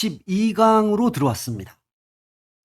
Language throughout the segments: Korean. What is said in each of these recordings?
12강으로 들어왔습니다.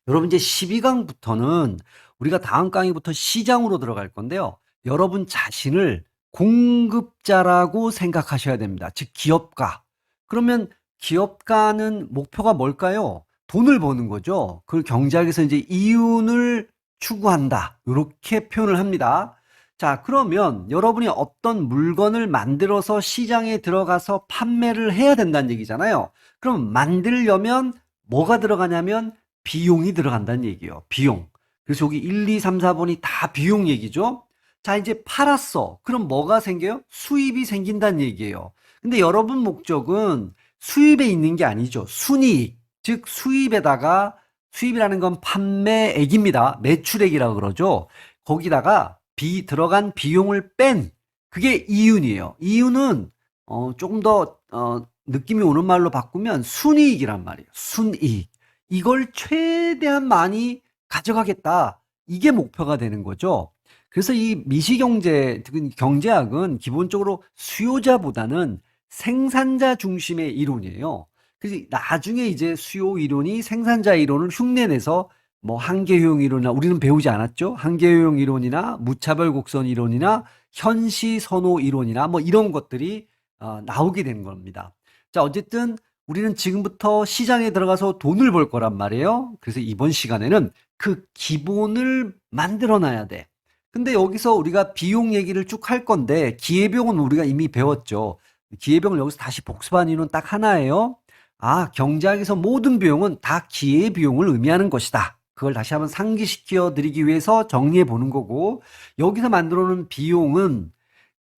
여러분 이제 12강부터는 우리가 다음 강의부터 시장으로 들어갈 건데요. 여러분 자신을 공급자라고 생각하셔야 됩니다. 즉 기업가. 그러면 기업가는 목표가 뭘까요? 돈을 버는 거죠. 그걸 경제학에서 이제 이윤을 추구한다. 이렇게 표현을 합니다. 자, 그러면 여러분이 어떤 물건을 만들어서 시장에 들어가서 판매를 해야 된다는 얘기잖아요. 그럼 만들려면 뭐가 들어가냐면 비용이 들어간다는 얘기예요. 비용. 그래서 여기 1, 2, 3, 4번이 다 비용 얘기죠. 자, 이제 팔았어. 그럼 뭐가 생겨요? 수입이 생긴다는 얘기예요. 근데 여러분 목적은 수입에 있는 게 아니죠. 순이익. 즉 수입에다가 수입이라는 건 판매액입니다. 매출액이라고 그러죠. 거기다가 들어간 비용을 뺀 그게 이윤이에요. 이윤은 조금 더 느낌이 오는 말로 바꾸면 순이익이란 말이에요. 순이익. 이걸 최대한 많이 가져가겠다. 이게 목표가 되는 거죠. 그래서 이 미시경제, 경제학은 기본적으로 수요자보다는 생산자 중심의 이론이에요. 그래서 나중에 이제 수요 이론이 생산자 이론을 흉내내서 뭐 한계효용 이론이나 우리는 배우지 않았죠? 한계효용 이론이나 무차별 곡선 이론이나 현시 선호 이론이나 뭐 이런 것들이 나오게 된 겁니다. 자, 어쨌든 우리는 지금부터 시장에 들어가서 돈을 벌 거란 말이에요. 그래서 이번 시간에는 그 기본을 만들어 놔야 돼. 근데 여기서 우리가 비용 얘기를 쭉 할 건데 기회비용은 우리가 이미 배웠죠. 기회비용을 여기서 다시 복습한 이유는 딱 하나예요. 아, 경제학에서 모든 비용은 다 기회비용을 의미하는 것이다. 그걸 다시 한번 상기시켜 드리기 위해서 정리해 보는 거고, 여기서 만들어 놓은 비용은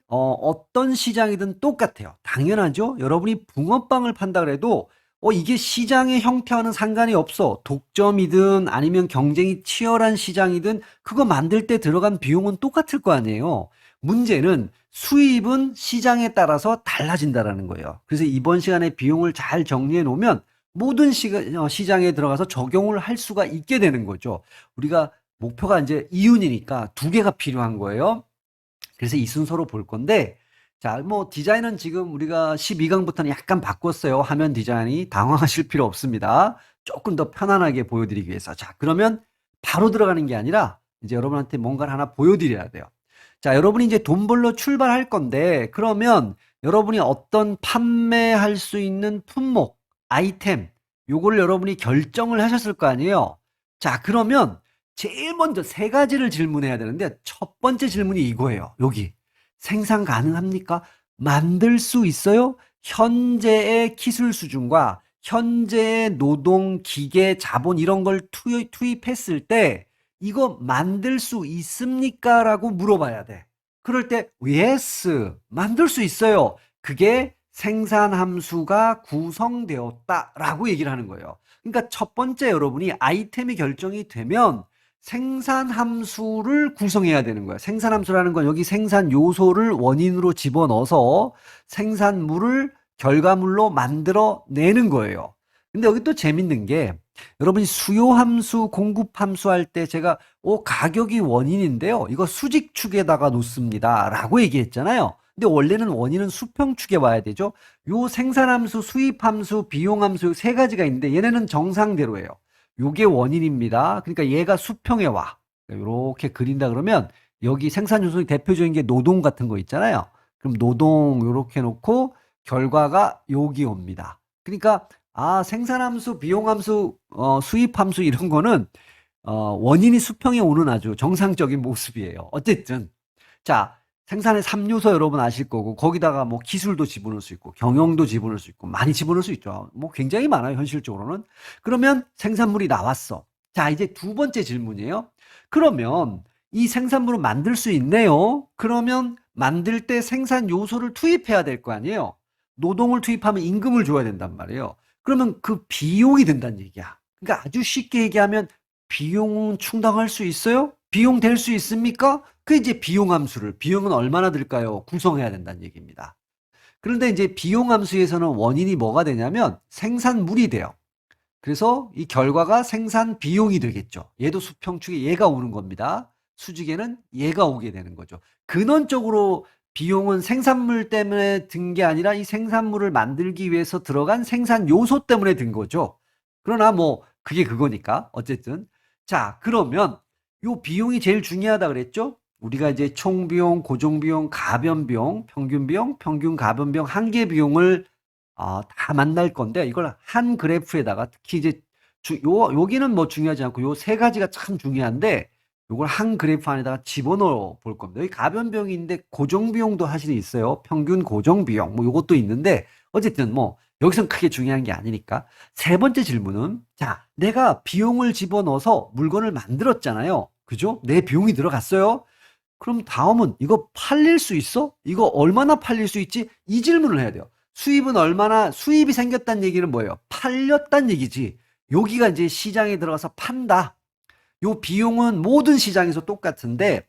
어떤 시장이든 똑같아요. 당연하죠. 여러분이 붕어빵을 판다 그래도 이게 시장의 형태와는 상관이 없어. 독점이든 아니면 경쟁이 치열한 시장이든 그거 만들 때 들어간 비용은 똑같을 거 아니에요. 문제는 수입은 시장에 따라서 달라진다라는 거예요. 그래서 이번 시간에 비용을 잘 정리해 놓으면 모든 시장에 들어가서 적용을 할 수가 있게 되는 거죠. 우리가 목표가 이제 이윤이니까 두 개가 필요한 거예요. 그래서 이 순서로 볼 건데, 자, 뭐 디자인은 지금 우리가 12강부터는 약간 바꿨어요. 화면 디자인이. 당황하실 필요 없습니다. 조금 더 편안하게 보여드리기 위해서. 자, 그러면 바로 들어가는 게 아니라 이제 여러분한테 뭔가를 하나 보여드려야 돼요. 자, 여러분이 이제 돈 벌러 출발할 건데, 그러면 여러분이 어떤 판매할 수 있는 품목, 아이템, 요거를 여러분이 결정을 하셨을 거 아니에요. 자, 그러면 제일 먼저 세 가지를 질문해야 되는데 첫 번째 질문이 이거예요. 여기 생산 가능합니까? 만들 수 있어요? 현재의 기술 수준과 현재의 노동, 기계, 자본 이런 걸 투입했을 때 이거 만들 수 있습니까? 라고 물어봐야 돼. 그럴 때 yes, 만들 수 있어요. 그게 생산 함수가 구성되었다 라고 얘기를 하는 거예요. 그러니까 첫 번째 여러분이 아이템이 결정이 되면 생산 함수를 구성해야 되는 거예요. 생산 함수라는 건 여기 생산 요소를 원인으로 집어넣어서 생산물을 결과물로 만들어 내는 거예요. 근데 여기 또 재밌는 게 여러분이 수요 함수, 공급 함수 할 때 제가 가격이 원인인데요. 이거 수직축에다가 놓습니다. 라고 얘기했잖아요. 근데 원래는 원인은 수평축에 와야 되죠. 요 생산 함수, 수입 함수, 비용 함수 세 가지가 있는데 얘네는 정상대로예요. 요게 원인입니다. 그러니까 얘가 수평에 와. 이렇게 그린다 그러면 여기 생산 요소의 대표적인 게 노동 같은 거 있잖아요. 그럼 노동 이렇게 놓고 결과가 여기 옵니다. 그러니까 생산함수, 비용함수, 수입함수 이런 거는 원인이 수평에 오는 아주 정상적인 모습이에요. 어쨌든 자, 생산의 3요소 여러분 아실 거고 거기다가 뭐 기술도 집어넣을 수 있고 경영도 집어넣을 수 있고 많이 집어넣을 수 있죠. 뭐 굉장히 많아요, 현실적으로는. 그러면 생산물이 나왔어. 자, 이제 두 번째 질문이에요. 그러면 이 생산물을 만들 수 있네요. 그러면 만들 때 생산 요소를 투입해야 될 거 아니에요. 노동을 투입하면 임금을 줘야 된단 말이에요. 그러면 그 비용이 든다는 얘기야. 그러니까 아주 쉽게 얘기하면 비용은 충당할 수 있어요? 비용 될 수 있습니까? 그 이제 비용 함수를 비용은 얼마나 들까요? 구성해야 된다는 얘기입니다. 그런데 이제 비용 함수에서는 원인이 뭐가 되냐면 생산물이 돼요. 그래서 이 결과가 생산 비용이 되겠죠. 얘도 수평축에 얘가 오는 겁니다. 수직에는 얘가 오게 되는 거죠. 근원적으로 비용은 생산물 때문에 든 게 아니라 이 생산물을 만들기 위해서 들어간 생산 요소 때문에 든 거죠. 그러나 뭐 그게 그거니까 어쨌든. 자, 그러면 요 비용이 제일 중요하다 그랬죠? 우리가 이제 총 비용, 고정 비용, 가변 비용, 평균 비용, 평균 가변 비용, 한계 비용을 다 만날 건데 이걸 한 그래프에다가 특히 이제 여기는 뭐 중요하지 않고 요 세 가지가 참 중요한데 요걸 한 그래프 안에다가 집어넣어 볼 겁니다. 여기 가변 비용이 있는데 고정 비용도 사실은 있어요. 평균 고정 비용 뭐 요것도 있는데 어쨌든 뭐 여기선 크게 중요한 게 아니니까. 세 번째 질문은 자, 내가 비용을 집어넣어서 물건을 만들었잖아요. 그죠? 내 비용이 들어갔어요. 그럼 다음은 이거 팔릴 수 있어? 이거 얼마나 팔릴 수 있지? 이 질문을 해야 돼요. 수입은 얼마나 수입이 생겼다는 얘기는 뭐예요? 팔렸다는 얘기지. 여기가 이제 시장에 들어가서 판다. 요 비용은 모든 시장에서 똑같은데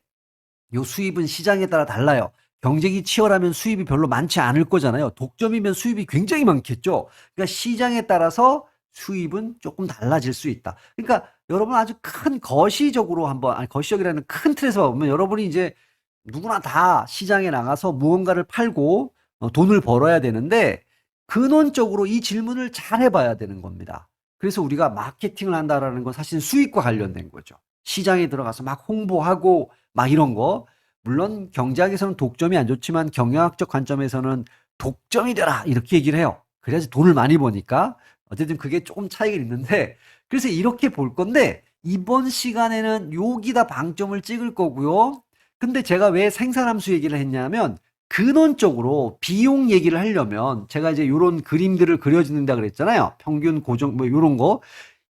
요 수입은 시장에 따라 달라요. 경쟁이 치열하면 수입이 별로 많지 않을 거잖아요. 독점이면 수입이 굉장히 많겠죠. 그러니까 시장에 따라서 수입은 조금 달라질 수 있다. 그러니까 여러분 아주 큰 거시적으로 한번, 아니 거시적이라는 큰 틀에서 보면 여러분이 이제 누구나 다 시장에 나가서 무언가를 팔고 돈을 벌어야 되는데 근원적으로 이 질문을 잘 해봐야 되는 겁니다. 그래서 우리가 마케팅을 한다라는 건 사실 수익과 관련된 거죠. 시장에 들어가서 막 홍보하고 막 이런 거. 물론 경제학에서는 독점이 안 좋지만 경영학적 관점에서는 독점이 되라 이렇게 얘기를 해요. 그래야지 돈을 많이 버니까. 어쨌든 그게 조금 차이가 있는데 그래서 이렇게 볼 건데 이번 시간에는 여기다 방점을 찍을 거고요. 근데 제가 왜 생산함수 얘기를 했냐면 근원적으로 비용 얘기를 하려면 제가 이제 요런 그림들을 그려준다 그랬잖아요. 평균 고정 뭐 요런 거.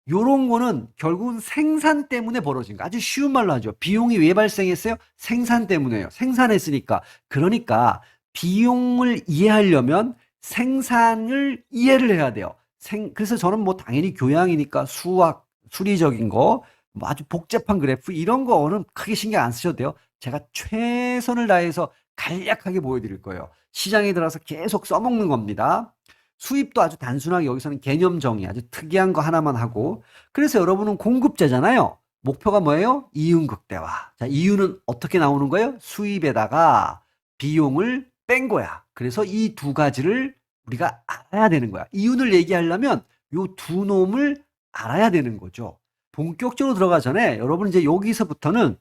요런 거는 결국은 생산 때문에 벌어진 거. 아주 쉬운 말로 하죠. 비용이 왜 발생했어요? 생산 때문에요. 생산했으니까. 그러니까 비용을 이해하려면 생산을 이해를 해야 돼요. 그래서 저는 뭐 당연히 교양이니까 수학, 수리적인 거, 뭐 아주 복잡한 그래프 이런 거는 크게 신경 안 쓰셔도 돼요. 제가 최선을 다해서 간략하게 보여드릴 거예요. 시장에 들어서 계속 써먹는 겁니다. 수입도 아주 단순하게 여기서는 개념 정의 아주 특이한 거 하나만 하고 그래서 여러분은 공급자잖아요. 목표가 뭐예요? 이윤 극대화. 자, 이윤은 어떻게 나오는 거예요? 수입에다가 비용을 뺀 거야. 그래서 이 두 가지를 우리가 알아야 되는 거야. 이윤을 얘기하려면 요 두 놈을 알아야 되는 거죠. 본격적으로 들어가기 전에 여러분 이제 여기서부터는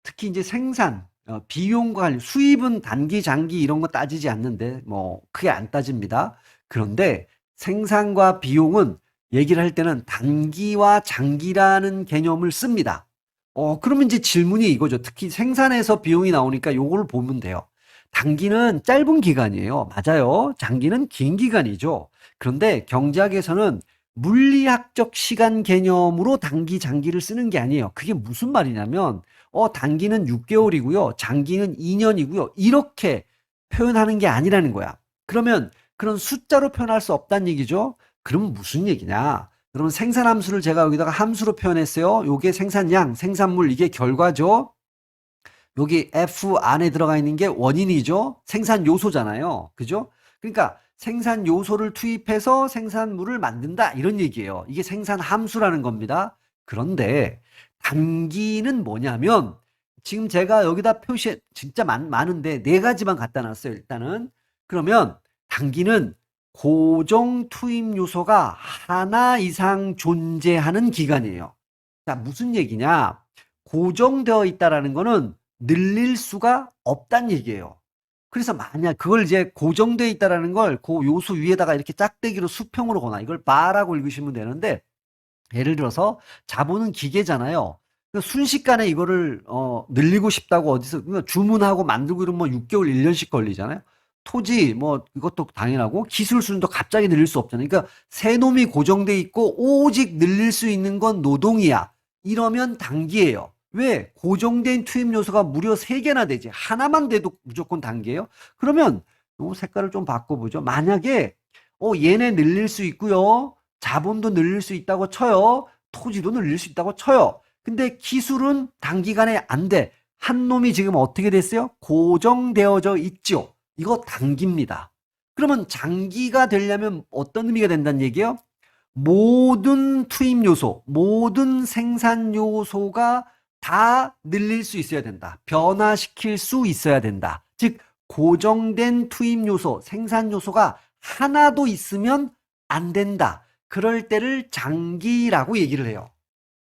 특히 이제 생산, 비용과 관련, 수입은 단기, 장기 이런 거 따지지 않는데 뭐 크게 안 따집니다. 그런데 생산과 비용은 얘기를 할 때는 단기와 장기라는 개념을 씁니다. 그러면 이제 질문이 이거죠. 특히 생산에서 비용이 나오니까 요걸 보면 돼요. 단기는 짧은 기간이에요. 맞아요. 장기는 긴 기간이죠. 그런데 경제학에서는 물리학적 시간 개념으로 단기, 장기를 쓰는 게 아니에요. 그게 무슨 말이냐면, 단기는 6개월이고요. 장기는 2년이고요. 이렇게 표현하는 게 아니라는 거야. 그러면 그런 숫자로 표현할 수 없다는 얘기죠. 그러면 무슨 얘기냐? 여러분 생산함수를 제가 여기다가 함수로 표현했어요. 요게 생산량, 생산물 이게 결과죠. 여기 F 안에 들어가 있는 게 원인이죠. 생산 요소잖아요. 그죠? 그러니까 생산 요소를 투입해서 생산물을 만든다 이런 얘기예요. 이게 생산 함수라는 겁니다. 그런데 단기는 뭐냐면 지금 제가 여기다 표시 진짜 많은데 네 가지만 갖다 놨어요. 일단은 그러면 단기는 고정 투입 요소가 하나 이상 존재하는 기간이에요. 자, 무슨 얘기냐? 고정되어 있다라는 거는 늘릴 수가 없다는 얘기예요. 그래서 만약 그걸 이제 고정되어 있다라는 걸 그 요소 위에다가 이렇게 짝대기로 수평으로 거나 이걸 바라고 읽으시면 되는데 예를 들어서 자본은 기계잖아요. 순식간에 이거를 늘리고 싶다고 어디서 주문하고 만들고 이러면 뭐 6개월, 1년씩 걸리잖아요. 토지 뭐 이것도 당연하고 기술 수준도 갑자기 늘릴 수 없잖아요. 그러니까 새 놈이 고정돼 있고 오직 늘릴 수 있는 건 노동이야. 이러면 단기예요. 왜? 고정된 투입 요소가 무려 3개나 되지. 하나만 돼도 무조건 단기예요. 그러면 요 색깔을 좀 바꿔보죠. 만약에 얘네 늘릴 수 있고요. 자본도 늘릴 수 있다고 쳐요. 토지도 늘릴 수 있다고 쳐요. 근데 기술은 단기간에 안 돼. 한 놈이 지금 어떻게 됐어요? 고정되어져 있죠. 이거 단기입니다. 그러면 장기가 되려면 어떤 의미가 된다는 얘기예요? 모든 투입 요소, 모든 생산 요소가 다 늘릴 수 있어야 된다. 변화시킬 수 있어야 된다. 즉 고정된 투입 요소, 생산 요소가 하나도 있으면 안 된다. 그럴 때를 장기라고 얘기를 해요.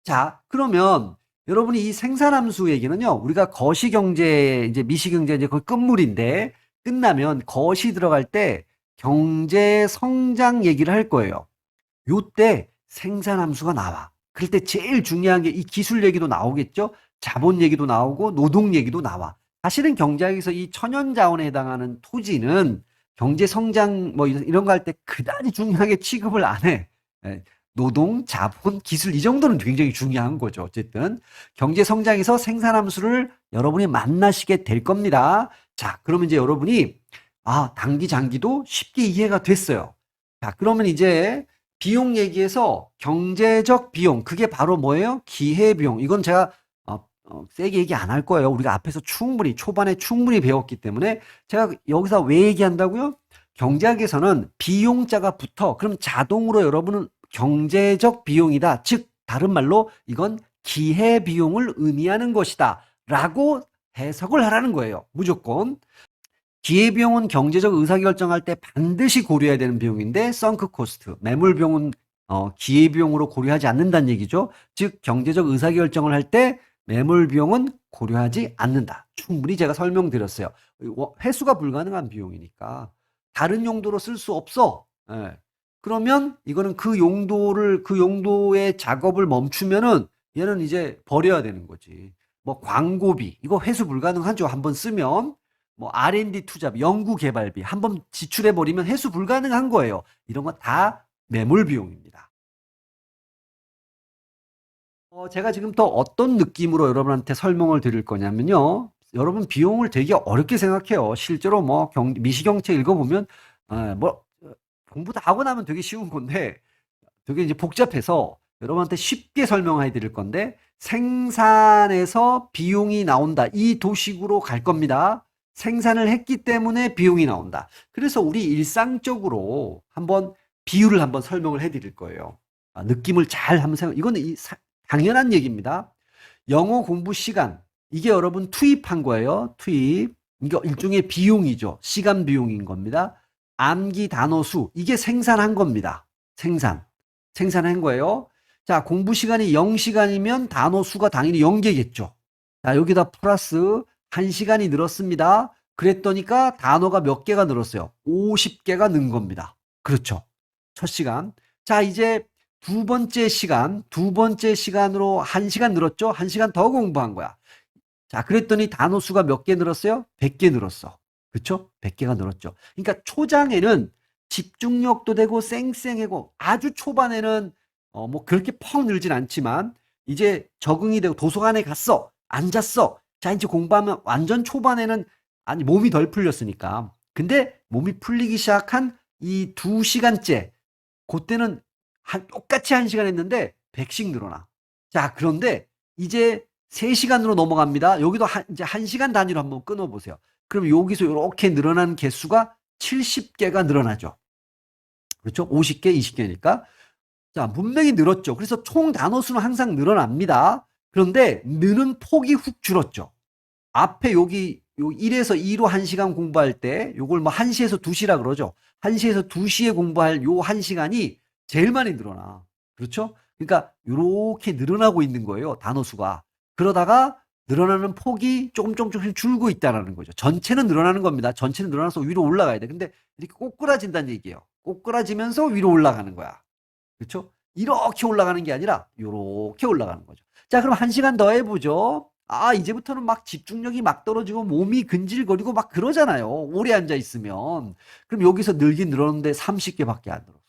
자, 그러면 여러분이 이 생산함수 얘기는요, 우리가 거시경제, 이제 미시경제 이제 그 끝물인데, 끝나면 거시 들어갈 때 경제 성장 얘기를 할 거예요. 요때 생산함수가 나와. 그럴 때 제일 중요한 게 이 기술 얘기도 나오겠죠? 자본 얘기도 나오고 노동 얘기도 나와. 사실은 경제학에서 이 천연자원에 해당하는 토지는 경제 성장 뭐 이런 거 할 때 그다지 중요하게 취급을 안 해. 예, 노동, 자본, 기술 이 정도는 굉장히 중요한 거죠. 어쨌든 경제 성장에서 생산함수를 여러분이 만나시게 될 겁니다. 자, 그러면 이제 여러분이 단기, 장기도 쉽게 이해가 됐어요. 자, 그러면 이제 비용 얘기해서 경제적 비용, 그게 바로 뭐예요? 기회비용. 이건 제가 세게 얘기 안 할 거예요. 우리가 앞에서 충분히, 초반에 충분히 배웠기 때문에 제가 여기서 왜 얘기한다고요? 경제학에서는 비용자가 붙어. 그럼 자동으로 여러분은 경제적 비용이다. 즉, 다른 말로 이건 기회비용을 의미하는 것이다. 라고 해석을 하라는 거예요. 무조건. 기회비용은 경제적 의사결정할 때 반드시 고려해야 되는 비용인데 썬크 코스트, 매몰비용은 기회비용으로 고려하지 않는다는 얘기죠. 즉 경제적 의사결정을 할 때 매몰비용은 고려하지 않는다. 충분히 제가 설명드렸어요. 회수가 불가능한 비용이니까 다른 용도로 쓸 수 없어. 예. 그러면 이거는 그 용도의 작업을 멈추면은 얘는 이제 버려야 되는 거지. 뭐 광고비 이거 회수 불가능하죠. 한번 쓰면. 뭐 R&D 투자비, 연구개발비 한번 지출해 버리면 회수 불가능한 거예요. 이런 거 다 매몰 비용입니다. 제가 지금 또 어떤 느낌으로 여러분한테 설명을 드릴 거냐면요. 여러분 비용을 되게 어렵게 생각해요. 실제로 뭐 미시경제 읽어보면 뭐 공부 다 하고 나면 되게 쉬운 건데 되게 이제 복잡해서 여러분한테 쉽게 설명해 드릴 건데 생산에서 비용이 나온다. 이 도식으로 갈 겁니다. 생산을 했기 때문에 비용이 나온다. 그래서 우리 일상적으로 한번 비유를 한번 설명을 해 드릴 거예요. 느낌을 잘 한번 이거는 당연한 얘기입니다. 영어 공부 시간. 이게 여러분 투입한 거예요. 투입. 이게 일종의 비용이죠. 시간 비용인 겁니다. 암기 단어 수. 이게 생산한 겁니다. 생산한 거예요. 자, 공부 시간이 0시간이면 단어 수가 당연히 0개겠죠. 자, 여기다 플러스 1시간이 늘었습니다. 그랬더니까 단어가 몇 개가 늘었어요? 50개가 는 겁니다. 그렇죠. 첫 시간. 자, 이제 두 번째 시간으로 1시간 늘었죠? 1시간 더 공부한 거야. 자, 그랬더니 단어 수가 몇 개 늘었어요? 100개 늘었어. 그렇죠? 100개가 늘었죠. 그러니까 초장에는 집중력도 되고 쌩쌩하고 아주 초반에는 뭐 그렇게 펑 늘진 않지만 이제 적응이 되고 도서관에 갔어. 앉았어. 자, 이제 공부하면 완전 초반에는 아니 몸이 덜 풀렸으니까. 근데 몸이 풀리기 시작한 이 2시간째 그때는 똑같이 1시간 했는데 100씩 늘어나. 자, 그런데 이제 3시간으로 넘어갑니다. 여기도 이제 1시간 단위로 한번 끊어보세요. 그럼 여기서 이렇게 늘어나는 개수가 70개가 늘어나죠. 그렇죠? 50개, 20개니까. 자, 문맥이 늘었죠. 그래서 총 단어 수는 항상 늘어납니다. 그런데 느는 폭이 훅 줄었죠. 앞에 여기 요 1에서 2로 1시간 공부할 때 요걸 뭐 1시에서 2시라 그러죠. 1시에서 2시에 공부할 요 1시간이 제일 많이 늘어나. 그렇죠? 그러니까 요렇게 늘어나고 있는 거예요. 단어 수가. 그러다가 늘어나는 폭이 조금씩 줄고 있다는 거죠. 전체는 늘어나는 겁니다. 전체는 늘어나서 위로 올라가야 돼. 근데 이렇게 꼬꾸라진다는 얘기예요. 꼬꾸라지면서 위로 올라가는 거야. 그렇죠? 이렇게 올라가는 게 아니라 이렇게 올라가는 거죠. 자, 그럼 1시간 더 해보죠. 이제부터는 막 집중력이 막 떨어지고 몸이 근질거리고 막 그러잖아요. 오래 앉아 있으면. 그럼 여기서 늘긴 늘었는데 30개밖에 안 늘었어.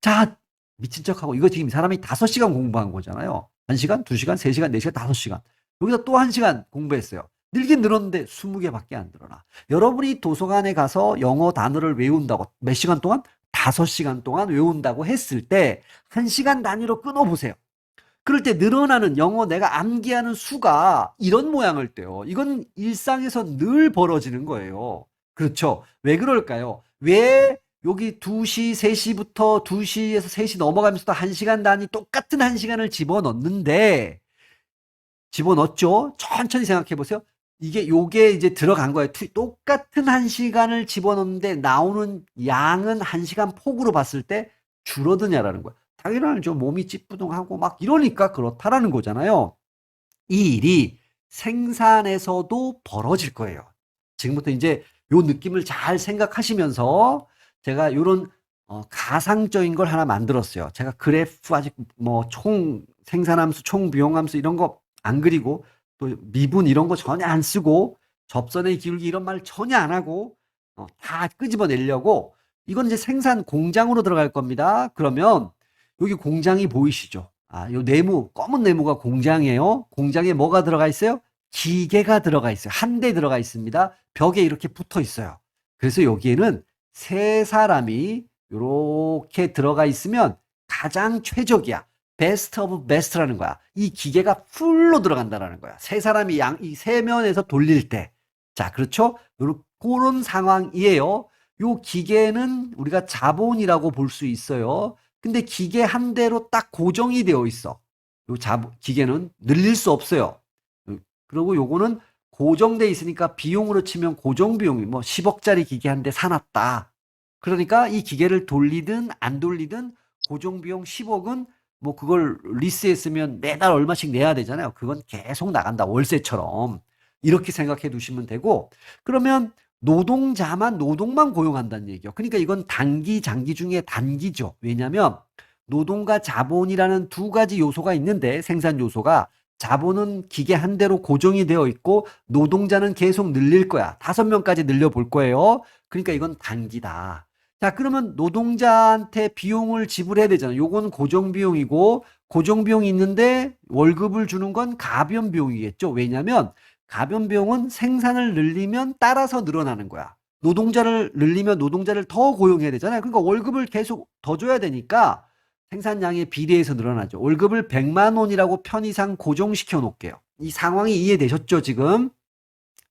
자, 미친 척하고 이거 지금 사람이 5시간 공부한 거잖아요. 1시간, 2시간, 3시간, 4시간, 5시간. 여기서 또 1시간 공부했어요. 늘긴 늘었는데 20개밖에 안 늘어나. 여러분이 도서관에 가서 영어 단어를 외운다고 몇 시간 동안? 5시간 동안 외운다고 했을 때 1시간 단위로 끊어보세요. 그럴 때 늘어나는 영어 내가 암기하는 수가 이런 모양을 떼요. 이건 일상에서 늘 벌어지는 거예요. 그렇죠? 왜 그럴까요? 왜 여기 2시, 3시부터 2시에서 3시 넘어가면서도 1시간 단위 똑같은 1시간을 집어넣는데 집어넣었죠? 천천히 생각해 보세요. 요게 이제 들어간 거예요. 똑같은 1시간을 집어넣는데 나오는 양은 1시간 폭으로 봤을 때 줄어드냐라는 거야. 당연하죠. 몸이 찌뿌둥하고 막 이러니까 그렇다라는 거잖아요. 이 일이 생산에서도 벌어질 거예요. 지금부터 이제 요 느낌을 잘 생각하시면서 제가 요런 가상적인 걸 하나 만들었어요. 제가 그래프 아직 뭐 총 생산함수, 총 비용함수 이런 거 안 그리고 또 미분 이런 거 전혀 안 쓰고 접선의 기울기 이런 말 전혀 안 하고 다 끄집어내려고 이건 이제 생산 공장으로 들어갈 겁니다. 그러면 여기 공장이 보이시죠? 요 네모, 검은 네모가 공장이에요. 공장에 뭐가 들어가 있어요? 기계가 들어가 있어요. 한 대 들어가 있습니다. 벽에 이렇게 붙어 있어요. 그래서 여기에는 세 사람이 이렇게 들어가 있으면 가장 최적이야. 베스트 오브 베스트라는 거야. 이 기계가 풀로 들어간다라는 거야. 세 사람이 이 세 면에서 돌릴 때. 자, 그렇죠? 그런 상황이에요. 요 기계는 우리가 자본이라고 볼 수 있어요. 근데 기계 한 대로 딱 고정이 되어 있어. 기계는 늘릴 수 없어요. 그리고 요거는 고정돼 있으니까 비용으로 치면 고정 비용이 뭐 10억짜리 기계 한 대 사놨다. 그러니까 이 기계를 돌리든 안 돌리든 고정 비용 10억은 뭐 그걸 리스했으면 매달 얼마씩 내야 되잖아요. 그건 계속 나간다. 월세처럼. 이렇게 생각해 두시면 되고 그러면 노동만 고용한다는 얘기요. 그러니까 이건 단기, 장기 중에 단기죠. 왜냐하면 노동과 자본이라는 두 가지 요소가 있는데 생산 요소가 자본은 기계 한 대로 고정이 되어 있고 노동자는 계속 늘릴 거야. 5명까지 늘려볼 거예요. 그러니까 이건 단기다. 자, 그러면 노동자한테 비용을 지불해야 되잖아요. 요건 고정 비용이고 고정 비용이 있는데 월급을 주는 건 가변 비용이겠죠. 왜냐하면 가변 비용은 생산을 늘리면 따라서 늘어나는 거야. 노동자를 늘리면 노동자를 더 고용해야 되잖아요. 그러니까 월급을 계속 더 줘야 되니까 생산량에 비례해서 늘어나죠. 월급을 100만 원이라고 편의상 고정시켜 놓을게요. 이 상황이 이해되셨죠, 지금?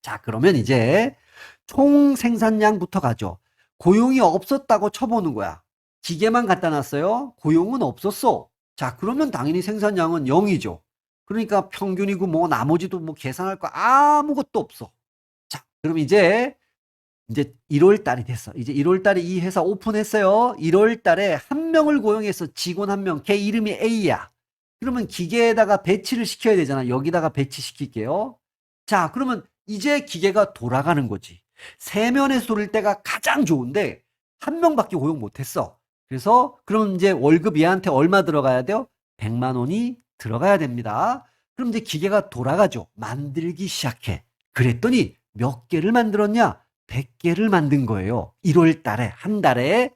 자, 그러면 이제 총 생산량부터 가죠. 고용이 없었다고 쳐보는 거야. 기계만 갖다 놨어요. 고용은 없었어. 자, 그러면 당연히 생산량은 0이죠. 그러니까 평균이고 뭐 나머지도 뭐 계산할 거 아무것도 없어. 자, 그럼 이제 1월 달이 됐어. 이제 1월 달에 이 회사 오픈했어요. 1월 달에 한 명을 고용해서 직원 한 명, 걔 이름이 A야. 그러면 기계에다가 배치를 시켜야 되잖아. 여기다가 배치시킬게요. 자, 그러면 이제 기계가 돌아가는 거지. 세면에서 돌릴 때가 가장 좋은데 한 명밖에 고용 못했어. 그래서 그럼 이제 월급 얘한테 얼마 들어가야 돼요? 100만 원이 들어가야 됩니다. 그럼 이제 기계가 돌아가죠. 만들기 시작해. 그랬더니 몇 개를 만들었냐? 100개를 만든 거예요. 1월 달에, 한 달에.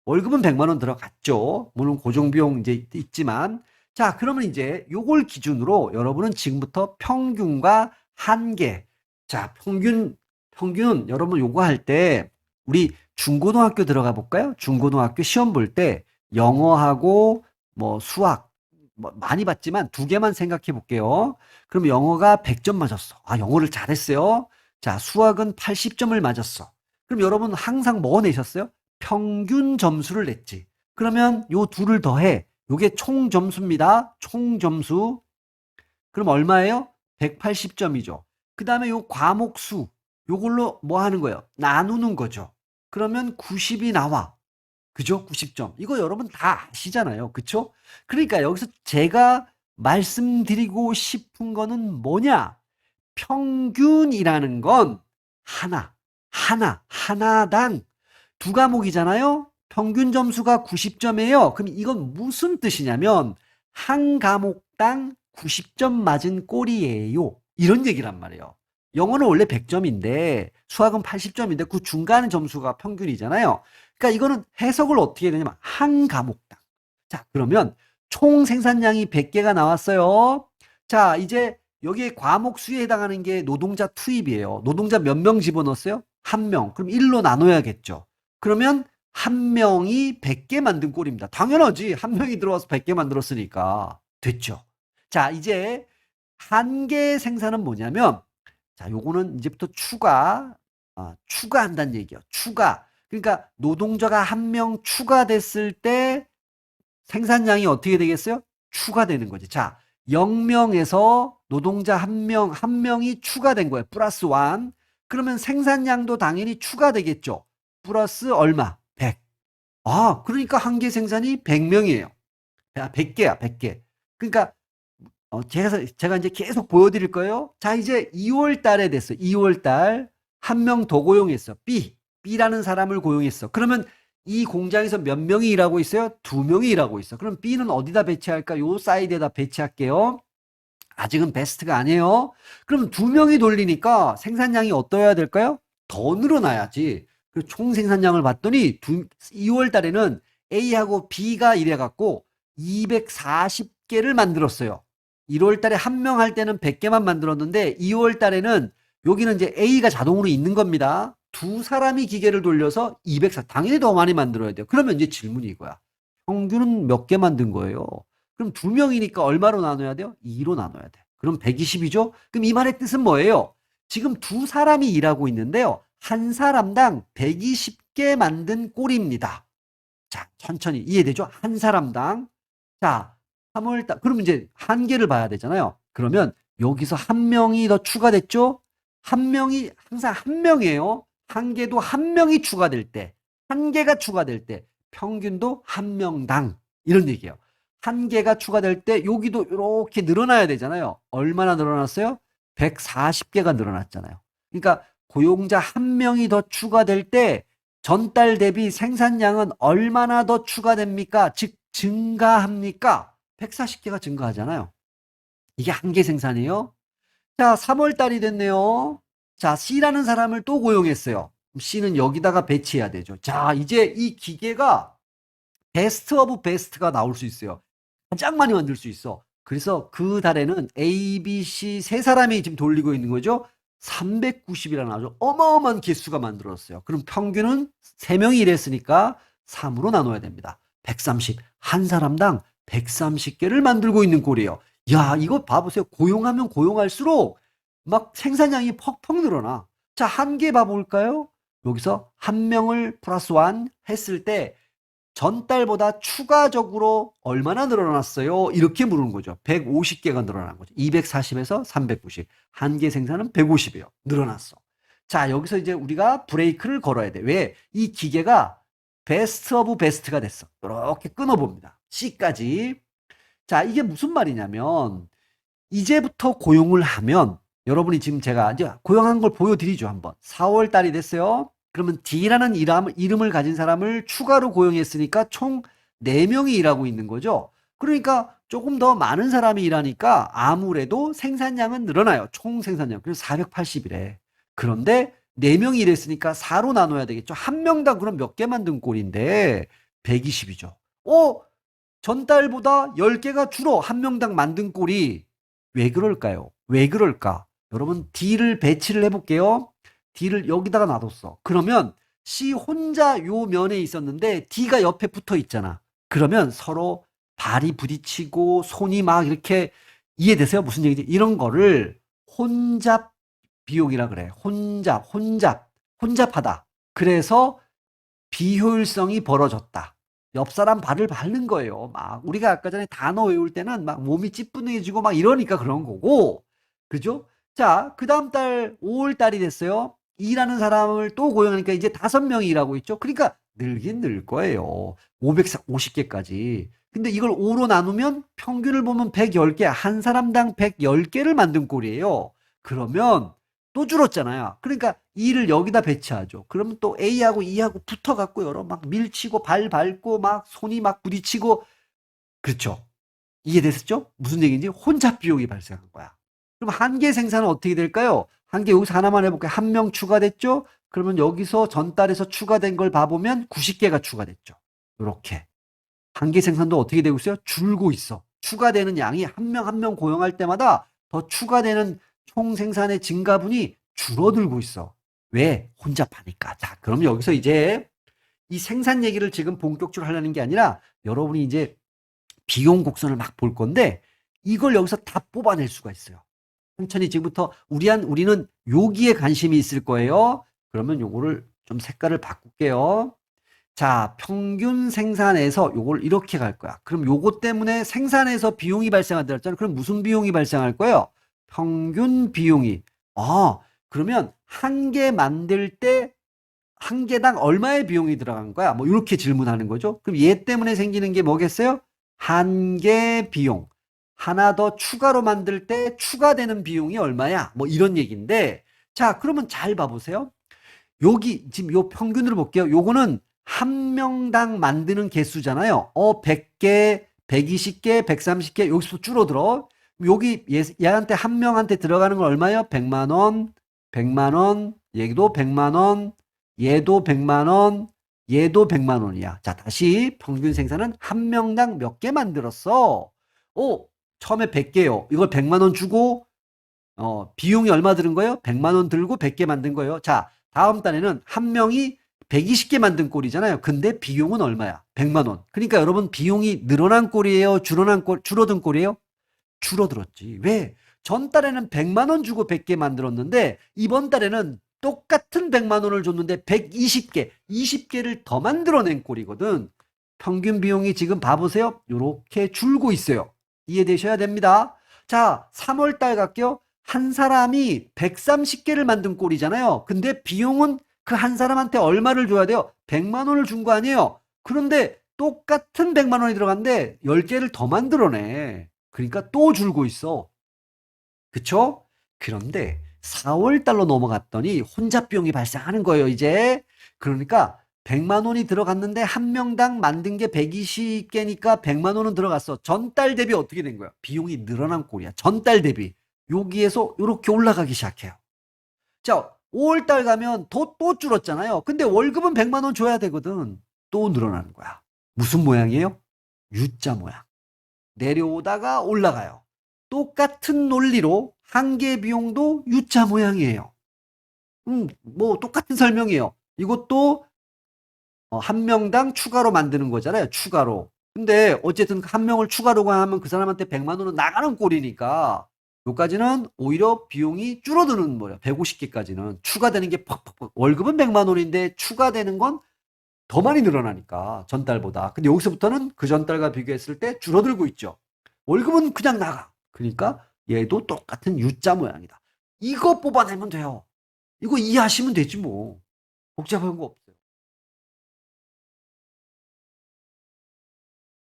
월급은 100만 원 들어갔죠. 물론 고정비용 이제 있지만. 자, 그러면 이제 요걸 기준으로 여러분은 지금부터 평균과 한계. 자, 평균은 여러분 요거 할 때 우리 중고등학교 들어가 볼까요? 중고등학교 시험 볼 때 영어하고 뭐 수학 뭐 많이 봤지만 두 개만 생각해 볼게요. 그럼 영어가 100점 맞았어. 아, 영어를 잘했어요. 자, 수학은 80점을 맞았어. 그럼 여러분 항상 뭐 내셨어요? 평균 점수를 냈지. 그러면 요 둘을 더해. 요게 총 점수입니다. 총 점수. 그럼 얼마예요? 180점이죠. 그 다음에 요 과목 수. 요걸로 뭐 하는 거예요? 나누는 거죠. 그러면 90이 나와. 그죠? 90점. 이거 여러분 다 아시잖아요. 그쵸? 그러니까 여기서 제가 말씀드리고 싶은 거는 뭐냐? 평균이라는 건 하나당 두 과목이잖아요. 평균 점수가 90점이에요. 그럼 이건 무슨 뜻이냐면 한 과목당 90점 맞은 꼴이에요. 이런 얘기란 말이에요. 영어는 원래 100점인데 수학은 80점인데 그 중간 점수가 평균이잖아요. 그러니까 이거는 해석을 어떻게 해야 되냐면 한 과목당. 자, 그러면 총 생산량이 100개가 나왔어요. 자, 이제 여기에 과목 수에 해당하는 게 노동자 투입이에요. 노동자 몇 명 집어넣었어요? 한 명. 그럼 1로 나눠야겠죠. 그러면 한 명이 100개 만든 꼴입니다. 당연하지. 한 명이 들어와서 100개 만들었으니까. 됐죠. 자, 이제 한계 생산은 뭐냐면, 자, 요거는 이제부터 추가한다는 얘기예요. 추가. 그러니까 노동자가 한 명 추가됐을 때 생산량이 어떻게 되겠어요? 추가되는 거지. 자, 0명에서 노동자 한 명이 추가된 거예요. 플러스 1. 그러면 생산량도 당연히 추가되겠죠. 플러스 얼마? 100. 아, 그러니까 한계 생산이 100명이에요. 100개야, 100개. 그러니까 제가 이제 계속 보여드릴 거예요. 자, 이제 2월 달에 됐어. 2월 달 한 명 더 고용했어. B라는 사람을 고용했어. 그러면 이 공장에서 몇 명이 일하고 있어요? 2명이 일하고 있어. 그럼 B는 어디다 배치할까? 요 사이드에다 배치할게요. 아직은 베스트가 아니에요. 그럼 2명이 돌리니까 생산량이 어떠해야 될까요? 더 늘어나야지. 그 총 생산량을 봤더니 2월 달에는 A하고 B가 일해갖고 240개를 만들었어요. 1월 달에 한 명 할 때는 100개만 만들었는데 2월 달에는 여기는 이제 A가 자동으로 있는 겁니다. 두 사람이 기계를 돌려서 204, 당연히 더 많이 만들어야 돼요. 그러면 이제 질문이 이거야. 평균은 몇 개 만든 거예요? 그럼 2명이니까 얼마로 나눠야 돼요? 2로 나눠야 돼. 그럼 120이죠? 그럼 이 말의 뜻은 뭐예요? 지금 두 사람이 일하고 있는데요. 한 사람당 120개 만든 꼴입니다. 자, 천천히 이해되죠? 한 사람당. 자, 3월달, 그럼 이제 한계를 봐야 되잖아요. 그러면 여기서 한 명이 더 추가됐죠? 한 명이 항상 한 명이에요. 한계도 한 명이 추가될 때, 한계가 추가될 때, 평균도 한 명당. 이런 얘기예요. 한계가 추가될 때 여기도 이렇게 늘어나야 되잖아요. 얼마나 늘어났어요? 140개가 늘어났잖아요. 그러니까 고용자 한 명이 더 추가될 때 전달 대비 생산량은 얼마나 더 추가됩니까? 즉 증가합니까? 140개가 증가하잖아요. 이게 한계 생산이에요. 자, 3월 달이 됐네요. 자, C라는 사람을 또 고용했어요. C는 여기다가 배치해야 되죠. 자, 이제 이 기계가 베스트 오브 베스트가 나올 수 있어요. 가장 많이 만들 수 있어. 그래서 그 달에는 A, B, C 세 사람이 지금 돌리고 있는 거죠. 390이라는 아주 어마어마한 개수가 만들었어요. 그럼 평균은 3명이 일했으니까 3으로 나눠야 됩니다. 130. 한 사람당 130개를 만들고 있는 꼴이에요. 야, 이거 봐보세요. 고용하면 고용할수록 막 생산량이 퍽퍽 늘어나. 자, 한 개 봐볼까요? 여기서 한 명을 플러스 1 했을 때 전달보다 추가적으로 얼마나 늘어났어요? 이렇게 물은 거죠. 150개가 늘어난 거죠. 240에서 390. 한계 생산은 150이에요. 늘어났어. 자, 여기서 이제 우리가 브레이크를 걸어야 돼. 왜? 이 기계가 베스트 오브 베스트가 됐어. 이렇게 끊어봅니다. C까지. 자, 이게 무슨 말이냐면 이제부터 고용을 하면 여러분이 지금 제가 이제 고용한 걸 보여드리죠. 한번. 4월 달이 됐어요. 그러면 D라는 이름을 가진 사람을 추가로 고용했으니까 총 4명이 일하고 있는 거죠. 그러니까 조금 더 많은 사람이 일하니까 아무래도 생산량은 늘어나요. 총 생산량. 그래서 480이래. 그런데 4명이 일했으니까 4로 나눠야 되겠죠. 한 명당 그럼 몇 개 만든 꼴인데 120이죠. 전달보다 10개가 줄어. 한 명당 만든 꼴이. 왜 그럴까요? 왜 그럴까? 여러분 D를 배치를 해볼게요. D를 여기다가 놔뒀어. 그러면 C 혼자 요 면에 있었는데 D가 옆에 붙어 있잖아. 그러면 서로 발이 부딪히고 손이 막 이렇게 이해되세요? 무슨 얘기지? 이런 거를 혼잡 비용이라 그래. 혼잡하다. 그래서 비효율성이 벌어졌다. 옆 사람 발을 밟는 거예요. 막 우리가 아까 전에 단어 외울 때는 막 몸이 찌뿌둥해지고 막 이러니까 그런 거고. 그죠? 자, 그 다음 달 5월 달이 됐어요. 일하는 사람을 또 고용하니까 이제 5명이 일하고 있죠. 그러니까 늘긴 늘 거예요. 550개까지. 근데 이걸 5로 나누면 평균을 보면 110개, 한 사람당 110개를 만든 꼴이에요. 그러면 또 줄었잖아요. 그러니까 2를 여기다 배치하죠. 그러면 또 A하고 E하고 붙어갖고 여러 막 밀치고 발 밟고 막 손이 막 부딪히고. 그렇죠. 이해됐죠? 무슨 얘기인지 혼잡 비용이 발생한 거야. 그럼 한계 생산은 어떻게 될까요? 한계 여기서 하나만 해볼게요. 한 명 추가됐죠? 그러면 여기서 전달에서 추가된 걸 봐보면 90개가 추가됐죠. 이렇게. 한계 생산도 어떻게 되고 있어요? 줄고 있어. 추가되는 양이 한 명 한 명 고용할 때마다 더 추가되는 총 생산의 증가분이 줄어들고 있어. 왜? 혼잡하니까. 자, 그럼 여기서 이제 이 생산 얘기를 지금 본격적으로 하려는 게 아니라 여러분이 이제 비용 곡선을 막 볼 건데 이걸 여기서 다 뽑아낼 수가 있어요. 천천히 지금부터 우리는 여기에 관심이 있을 거예요. 그러면 요거를 좀 색깔을 바꿀게요. 자, 평균 생산에서 요걸 이렇게 갈 거야. 그럼 요거 때문에 생산에서 비용이 발생한다 했잖아. 그럼 무슨 비용이 발생할 거예요? 평균 비용이. 아, 그러면 한 개 만들 때 한 개당 얼마의 비용이 들어간 거야? 뭐 이렇게 질문하는 거죠. 그럼 얘 때문에 생기는 게 뭐겠어요? 한 개 비용. 하나 더 추가로 만들 때 추가되는 비용이 얼마야? 뭐 이런 얘기인데, 자, 그러면 잘 봐보세요. 여기 지금 요 평균으로 볼게요. 요거는 한 명당 만드는 개수잖아요. 100개, 120개, 130개 여기서 줄어들어. 여기 얘한테 한 명한테 들어가는 건 얼마예요? 100만 원, 100만 원, 얘도 100만 원, 얘도 100만 원, 얘도 100만 원이야. 자, 다시 평균 생산은 한 명당 몇 개 만들었어? 처음에 100개요. 이걸 100만 원 주고 비용이 얼마 드는 거예요? 100만 원 들고 100개 만든 거예요. 자, 다음 달에는 한 명이 120개 만든 꼴이잖아요. 근데 비용은 얼마야? 100만 원. 그러니까 여러분 비용이 늘어난 꼴이에요? 줄어든 꼴이에요? 줄어들었지. 왜? 전 달에는 100만 원 주고 100개 만들었는데 이번 달에는 똑같은 100만 원을 줬는데 120개, 20개를 더 만들어낸 꼴이거든. 평균 비용이 지금 봐보세요. 이렇게 줄고 있어요. 이해되셔야 됩니다. 자, 3월 달 갈게요. 한 사람이 130개를 만든 꼴이잖아요. 근데 비용은 그 한 사람한테 얼마를 줘야 돼요? 100만 원을 준 거 아니에요? 그런데 똑같은 100만 원이 들어갔는데 10개를 더 만들어내. 그러니까 또 줄고 있어. 그쵸? 그런데 4월 달로 넘어갔더니 혼잡 비용이 발생하는 거예요, 이제. 그러니까 100만 원이 들어갔는데 한 명당 만든 게 120개니까 100만 원은 들어갔어. 전달 대비 어떻게 된 거야? 비용이 늘어난 꼴이야. 전달 대비. 여기에서 이렇게 올라가기 시작해요. 자, 5월 달 가면 또 줄었잖아요. 근데 월급은 100만 원 줘야 되거든. 또 늘어나는 거야. 무슨 모양이에요? U자 모양. 내려오다가 올라가요. 똑같은 논리로 한 개 비용도 U자 모양이에요. 뭐 똑같은 설명이에요. 이것도 한 명당 추가로 만드는 거잖아요. 추가로. 근데 어쨌든 한 명을 추가로 하면 그 사람한테 100만 원은 나가는 꼴이니까 요까지는 오히려 비용이 줄어드는 거예요. 150개까지는 추가되는 게 팍팍팍. 월급은 100만 원인데 추가되는 건 더 많이 늘어나니까 전달보다. 근데 여기서부터는 그 전달과 비교했을 때 줄어들고 있죠. 월급은 그냥 나가. 그러니까 얘도 똑같은 U자 모양이다. 이거 뽑아내면 돼요. 이거 이해하시면 되지 뭐. 복잡한 거 없어요.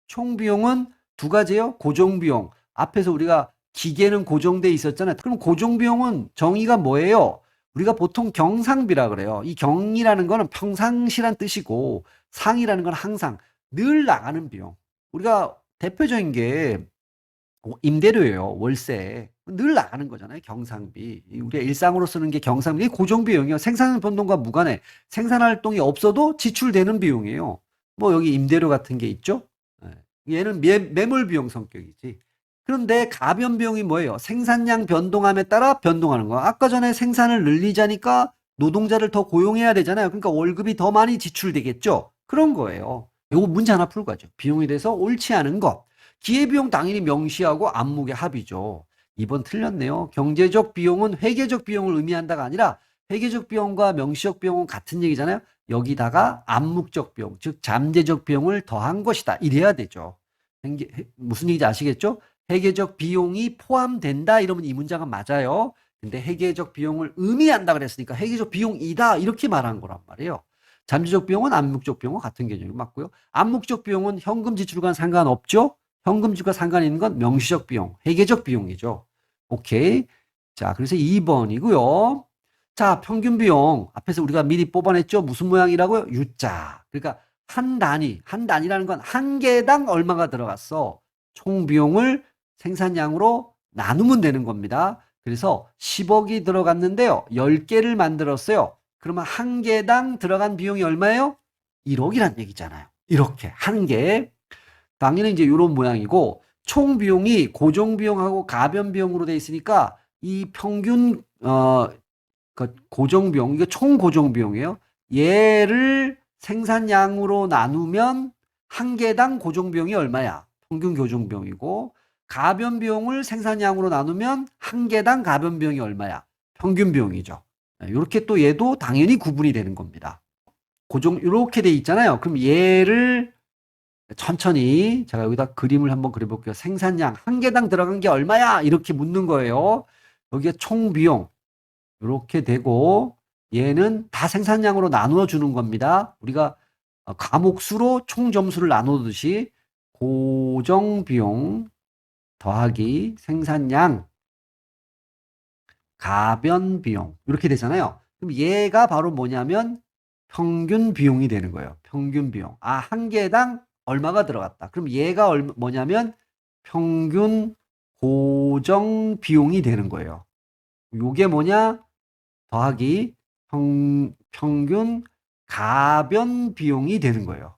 총 비용은 두 가지예요. 고정 비용. 앞에서 우리가 기계는 고정돼 있었잖아요. 그럼 고정 비용은 정의가 뭐예요? 우리가 보통 경상비라 그래요. 이 경이라는 거는 평상시란 뜻이고 상이라는 건 항상 늘 나가는 비용. 우리가 대표적인 게 임대료예요. 월세. 늘 나가는 거잖아요. 경상비. 우리가 일상으로 쓰는 게 경상비. 이게 고정 비용이에요. 생산 변동과 무관해. 생산 활동이 없어도 지출되는 비용이에요. 뭐 여기 임대료 같은 게 있죠. 예. 얘는 매몰 비용 성격이지. 그런데 가변 비용이 뭐예요? 생산량 변동함에 따라 변동하는 거. 아까 전에 생산을 늘리자니까 노동자를 더 고용해야 되잖아요. 그러니까 월급이 더 많이 지출되겠죠. 그런 거예요. 요거 문제 하나 풀고 가죠. 비용에 대해서 옳지 않은 것. 기회비용 당연히 명시하고 암묵의 합이죠. 2번 틀렸네요. 경제적 비용은 회계적 비용을 의미한다가 아니라 회계적 비용과 명시적 비용은 같은 얘기잖아요. 여기다가 암묵적 비용, 즉 잠재적 비용을 더한 것이다. 이래야 되죠. 무슨 얘기인지 아시겠죠? 회계적 비용이 포함된다 이러면 이 문장은 맞아요. 근데 회계적 비용을 의미한다 그랬으니까 회계적 비용이다 이렇게 말한 거란 말이에요. 잠재적 비용은 암묵적 비용과 같은 개념이 맞고요. 암묵적 비용은 현금 지출과 상관없죠. 현금 지출과 상관 있는 건 명시적 비용, 회계적 비용이죠. 오케이. 자, 그래서 2번이고요. 자, 평균 비용. 앞에서 우리가 미리 뽑아냈죠. 무슨 모양이라고요? U자. 그러니까 한 단위라는 건 한 개당 얼마가 들어갔어. 총 비용을 생산량으로 나누면 되는 겁니다. 그래서 10억이 들어갔는데요. 10개를 만들었어요. 그러면 한 개당 들어간 비용이 얼마예요? 1억이란 얘기잖아요. 이렇게 한 개. 당연히 이제 이런 모양이고 총 비용이 고정 비용하고 가변 비용으로 돼 있으니까 이 평균 그 고정 비용 이게 총 고정 비용이에요. 얘를 생산량으로 나누면 한 개당 고정 비용이 얼마야? 평균 고정 비용이고 가변 비용을 생산량으로 나누면 한 개당 가변 비용이 얼마야? 평균 비용이죠. 이렇게 또 얘도 당연히 구분이 되는 겁니다. 이렇게 돼 있잖아요. 그럼 얘를 천천히 제가 여기다 그림을 한번 그려볼게요. 생산량 한 개당 들어간 게 얼마야? 이렇게 묻는 거예요. 여기에 총 비용 이렇게 되고 얘는 다 생산량으로 나누어 주는 겁니다. 우리가 과목 수로 총 점수를 나누듯이 고정 비용 더하기 생산량 가변 비용 이렇게 되잖아요. 그럼 얘가 바로 뭐냐면 평균 비용이 되는 거예요. 평균 비용. 아, 한 개당 얼마가 들어갔다. 그럼 얘가 뭐냐면 평균 고정 비용이 되는 거예요. 요게 뭐냐? 더하기 평균 가변 비용이 되는 거예요.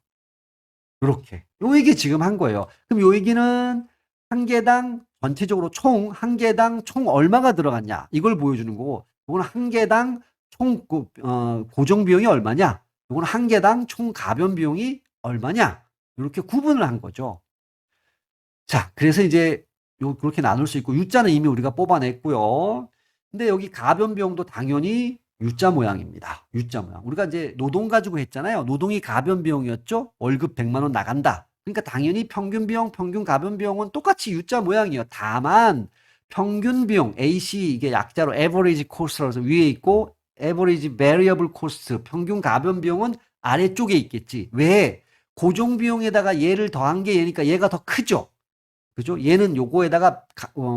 이렇게. 요 얘기 지금 한 거예요. 그럼 요 얘기는 한 개당 전체적으로 총 한 개당 총 얼마가 들어갔냐 이걸 보여주는 거고, 이거는 한 개당 총 고정 비용이 얼마냐, 이거는 한 개당 총 가변 비용이 얼마냐, 이렇게 구분을 한 거죠. 자, 그래서 이제 그렇게 나눌 수 있고, U자는 이미 우리가 뽑아냈고요. 근데 여기 가변 비용도 당연히 U자 모양입니다. U자 모양. 우리가 이제 노동 가지고 했잖아요. 노동이 가변 비용이었죠. 월급 100만 원 나간다. 그러니까 당연히 평균 비용, 평균 가변 비용은 똑같이 U자 모양이에요. 다만 평균 비용, AC, 이게 약자로 average cost라서 위에 있고, average variable cost, 평균 가변 비용은 아래쪽에 있겠지. 왜? 고정 비용에다가 얘를 더한 게 얘니까 얘가 더 크죠. 그죠? 얘는 요거에다가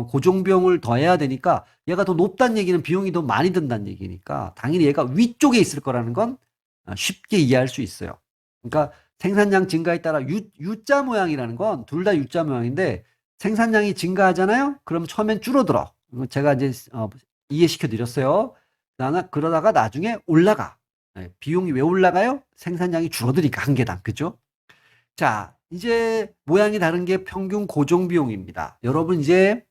고정 비용을 더해야 되니까 얘가 더 높다는 얘기는 비용이 더 많이 든다는 얘기니까 당연히 얘가 위쪽에 있을 거라는 건 쉽게 이해할 수 있어요. 그러니까 생산량 증가에 따라 U자 모양이라는 건 둘 다 U자 모양인데, 생산량이 증가하잖아요? 그럼 처음엔 줄어들어. 제가 이제 이해시켜 드렸어요. 그러다가 나중에 올라가. 비용이 왜 올라가요? 생산량이 줄어드니까 한 개당. 그죠? 자, 이제 모양이 다른 게 평균 고정 비용입니다. 여러분 이제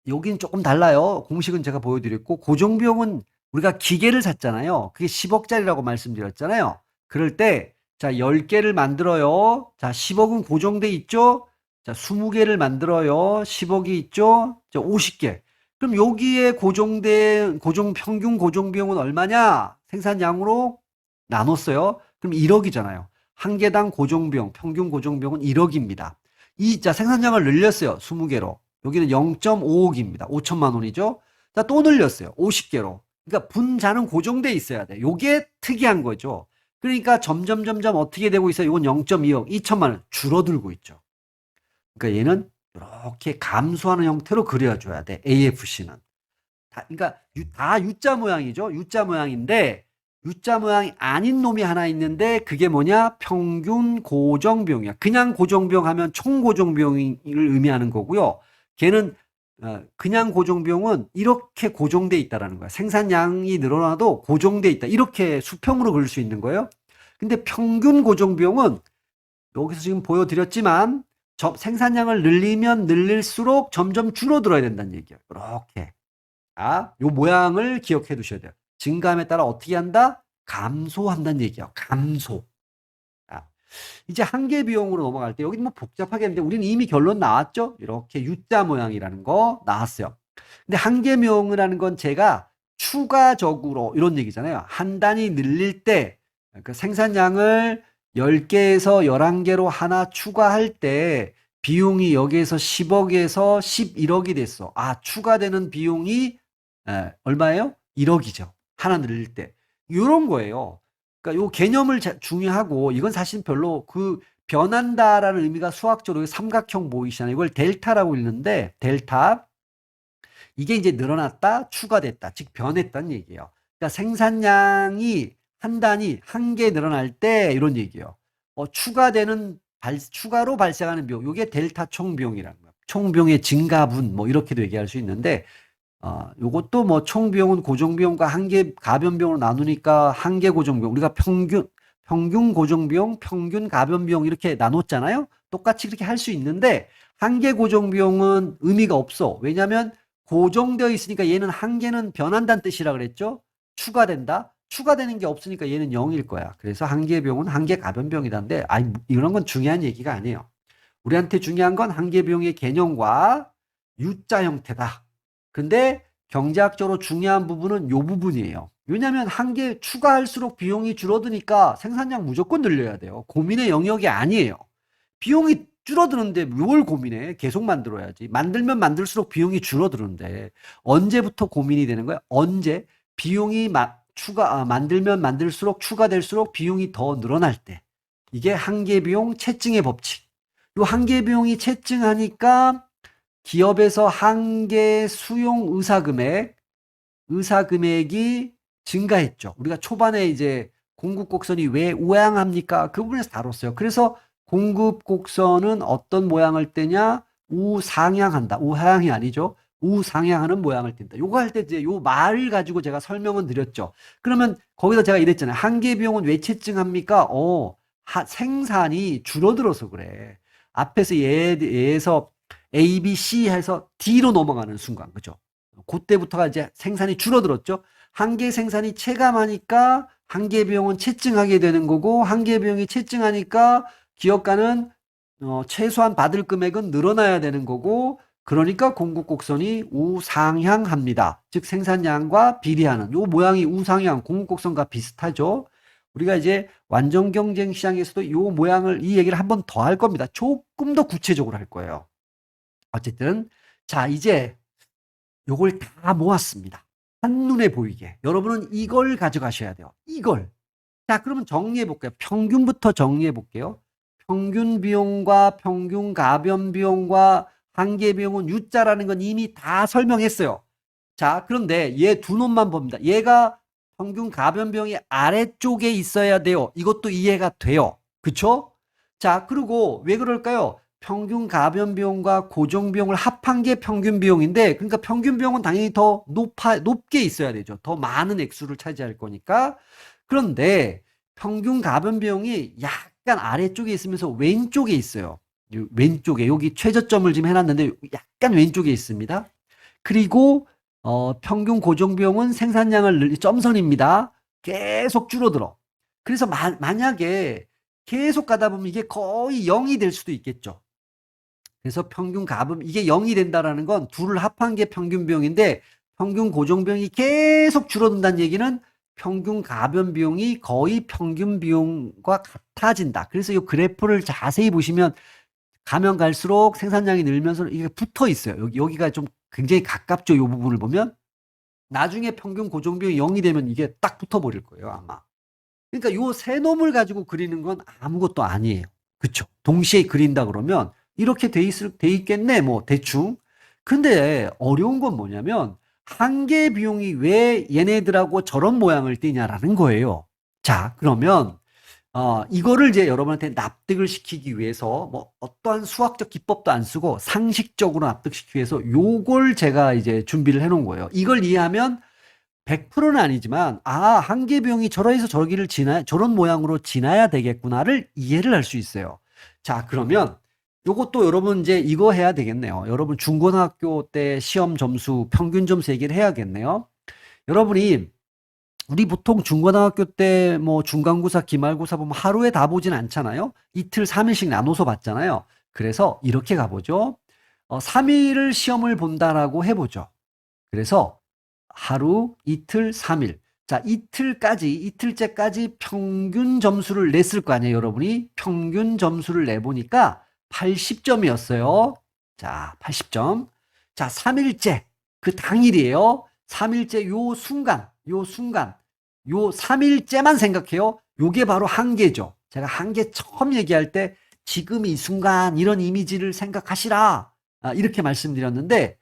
여긴 조금 달라요. 공식은 제가 보여드렸고, 고정 비용은 우리가 기계를 샀잖아요. 그게 10억짜리라고 말씀드렸잖아요. 그럴 때, 자, 10개를 만들어요. 자, 10억은 고정돼 있죠? 자, 20개를 만들어요. 10억이 있죠? 자, 50개. 그럼 여기에 평균 고정 비용은 얼마냐? 생산량으로 나눴어요. 그럼 1억이잖아요. 한 개당 고정비용, 평균 고정비용은 1억입니다. 자, 생산량을 늘렸어요. 20개로. 여기는 0.5억입니다. 5천만 원이죠. 자, 또 늘렸어요. 50개로. 그러니까 분자는 고정돼 있어야 돼. 요게 특이한 거죠. 그러니까 점점 어떻게 되고 있어요? 이건 0.2억, 2천만 원 줄어들고 있죠. 그러니까 얘는 이렇게 감소하는 형태로 그려줘야 돼. AFC는. 그러니까 다 U자 모양이죠. U자 모양인데 U자 모양이 아닌 놈이 하나 있는데 그게 뭐냐? 평균 고정 비용이야. 그냥 고정 비용 하면 총 고정 비용을 의미하는 거고요. 걔는 그냥 고정 비용은 이렇게 고정돼 있다라는 거야. 생산량이 늘어나도 고정돼 있다. 이렇게 수평으로 그릴 수 있는 거예요. 근데 평균 고정 비용은 여기서 지금 보여드렸지만 생산량을 늘리면 늘릴수록 점점 줄어들어야 된다는 얘기예요. 이렇게. 요 모양을 기억해 두셔야 돼요. 증감에 따라 어떻게 한다? 감소한다는 얘기예요. 감소. 자, 이제 한계 비용으로 넘어갈 때 여기 뭐 복잡하게 했는데 우리는 이미 결론 나왔죠? 이렇게 U자 모양이라는 거 나왔어요. 근데 한계 비용이라는 건 제가 추가적으로 이런 얘기잖아요. 한 단위 늘릴 때 그 생산량을 10개에서 11개로 하나 추가할 때 비용이 여기에서 10억에서 11억이 됐어. 아, 추가되는 비용이 얼마예요? 1억이죠. 하나 늘릴 때. 이런 거예요. 그러니까 요 개념을 중요하고, 이건 사실 별로 변한다라는 의미가 수학적으로 삼각형 모이시잖아요. 이걸 델타라고 읽는데, 델타. 이게 이제 늘어났다, 추가됐다, 즉 변했다는 얘기예요. 그러니까 생산량이 한 단위, 한 개 늘어날 때 이런 얘기예요. 추가로 발생하는 비용, 이게 델타 총 비용이라는 거예요. 총 비용의 증가분, 뭐 이렇게도 얘기할 수 있는데, 요것도 뭐 총 비용은 고정 비용과 한계 가변 비용으로 나누니까 한계 고정 비용, 우리가 평균 고정 비용, 평균 가변 비용 이렇게 나눴잖아요. 똑같이 그렇게 할 수 있는데 한계 고정 비용은 의미가 없어. 왜냐하면 고정되어 있으니까 얘는 한계는 변한다는 뜻이라 그랬죠. 추가된다. 추가되는 게 없으니까 얘는 0일 거야. 그래서 한계 비용은 한계 가변 비용이다는데, 이런 건 중요한 얘기가 아니에요. 우리한테 중요한 건 한계 비용의 개념과 U자 형태다. 근데 경제학적으로 중요한 부분은 요 부분이에요. 왜냐하면 한 개 추가할수록 비용이 줄어드니까 생산량 무조건 늘려야 돼요. 고민의 영역이 아니에요. 비용이 줄어드는데 뭘 고민해? 계속 만들어야지. 만들면 만들수록 비용이 줄어드는데 언제부터 고민이 되는 거야? 언제 비용이 만들면 만들수록 추가될수록 비용이 더 늘어날 때. 이게 한계 비용 채증의 법칙. 요 한계 비용이 채증하니까 기업에서 한계 수용 의사 금액이 증가했죠. 우리가 초반에 이제 공급 곡선이 왜 우양합니까? 그 부분에서 다뤘어요. 그래서 공급 곡선은 어떤 모양을 떼냐? 우상향한다. 우하향이 아니죠. 우상향하는 모양을 띈다. 요거 할 때 이제 요 말을 가지고 제가 설명은 드렸죠. 그러면 거기서 제가 이랬잖아요. 한계 비용은 왜 채증합니까? 생산이 줄어들어서 그래. 앞에서 얘에서 A, B, C 해서 D로 넘어가는 순간, 그죠? 그때부터가 이제 생산이 줄어들었죠. 한계 생산이 체감하니까 한계 비용은 채증하게 되는 거고, 한계 비용이 채증하니까 기업가는 최소한 받을 금액은 늘어나야 되는 거고, 그러니까 공급 곡선이 우상향합니다. 즉 생산량과 비례하는 요 모양이 우상향 공급 곡선과 비슷하죠. 우리가 이제 완전 경쟁 시장에서도 요 모양을 이 얘기를 한 번 더 할 겁니다. 조금 더 구체적으로 할 거예요. 어쨌든 자 이제 요걸 다 모았습니다. 한눈에 보이게. 여러분은 이걸 가져가셔야 돼요. 이걸. 자, 그러면 정리해 볼게요. 평균부터 정리해 볼게요. 평균 비용과 평균 가변 비용과 한계 비용은 U자라는 건 이미 다 설명했어요. 자, 그런데 얘 두 놈만 봅니다. 얘가 평균 가변 비용이 아래쪽에 있어야 돼요. 이것도 이해가 돼요. 그쵸? 자, 그리고 왜 그럴까요? 평균 가변 비용과 고정 비용을 합한 게 평균 비용인데, 그러니까 평균 비용은 당연히 더 높게 있어야 되죠. 더 많은 액수를 차지할 거니까. 그런데 평균 가변 비용이 약간 아래쪽에 있으면서 왼쪽에 있어요. 왼쪽에 여기 최저점을 지금 해놨는데 약간 왼쪽에 있습니다. 그리고 평균 고정 비용은 생산량을 점선입니다. 계속 줄어들어. 그래서 만약에 계속 가다 보면 이게 거의 0이 될 수도 있겠죠. 그래서 평균 가분 이게 0이 된다라는 건 둘을 합한 게 평균 비용인데 평균 고정 비용이 계속 줄어든다는 얘기는 평균 가변 비용이 거의 평균 비용과 같아진다. 그래서 이 그래프를 자세히 보시면 가면 갈수록 생산량이 늘면서 이게 붙어 있어요. 여기가 좀 굉장히 가깝죠. 이 부분을 보면 나중에 평균 고정 비용이 0이 되면 이게 딱 붙어 버릴 거예요, 아마. 그러니까 요 세 놈을 가지고 그리는 건 아무것도 아니에요. 그쵸? 동시에 그린다 그러면 이렇게 돼 있겠네, 뭐, 대충. 근데 어려운 건 뭐냐면, 한계 비용이 왜 얘네들하고 저런 모양을 띠냐라는 거예요. 자, 그러면, 이거를 이제 여러분한테 납득을 시키기 위해서, 뭐, 어떠한 수학적 기법도 안 쓰고 상식적으로 납득시키기 위해서 요걸 제가 이제 준비를 해 놓은 거예요. 이걸 이해하면 100%는 아니지만, 한계 비용이 저러해서 저런 모양으로 지나야 되겠구나를 이해를 할 수 있어요. 자, 그러면, 요것도 여러분 이제 이거 해야 되겠네요. 여러분 중고등학교 때 시험 점수, 평균 점수 얘기를 해야겠네요. 여러분이 우리 보통 중고등학교 때 뭐 중간고사, 기말고사 보면 하루에 다 보진 않잖아요. 이틀, 3일씩 나눠서 봤잖아요. 그래서 이렇게 가보죠. 3일을 시험을 본다라고 해보죠. 그래서 하루, 이틀, 3일. 자, 이틀째까지 평균 점수를 냈을 거 아니에요, 여러분이. 평균 점수를 내보니까 80점이었어요. 자, 80점. 자, 3일째. 그 당일이에요. 3일째 요 순간, 요 3일째만 생각해요. 요게 바로 한계죠. 제가 한계 처음 얘기할 때 지금 이 순간 이런 이미지를 생각하시라. 이렇게 말씀드렸는데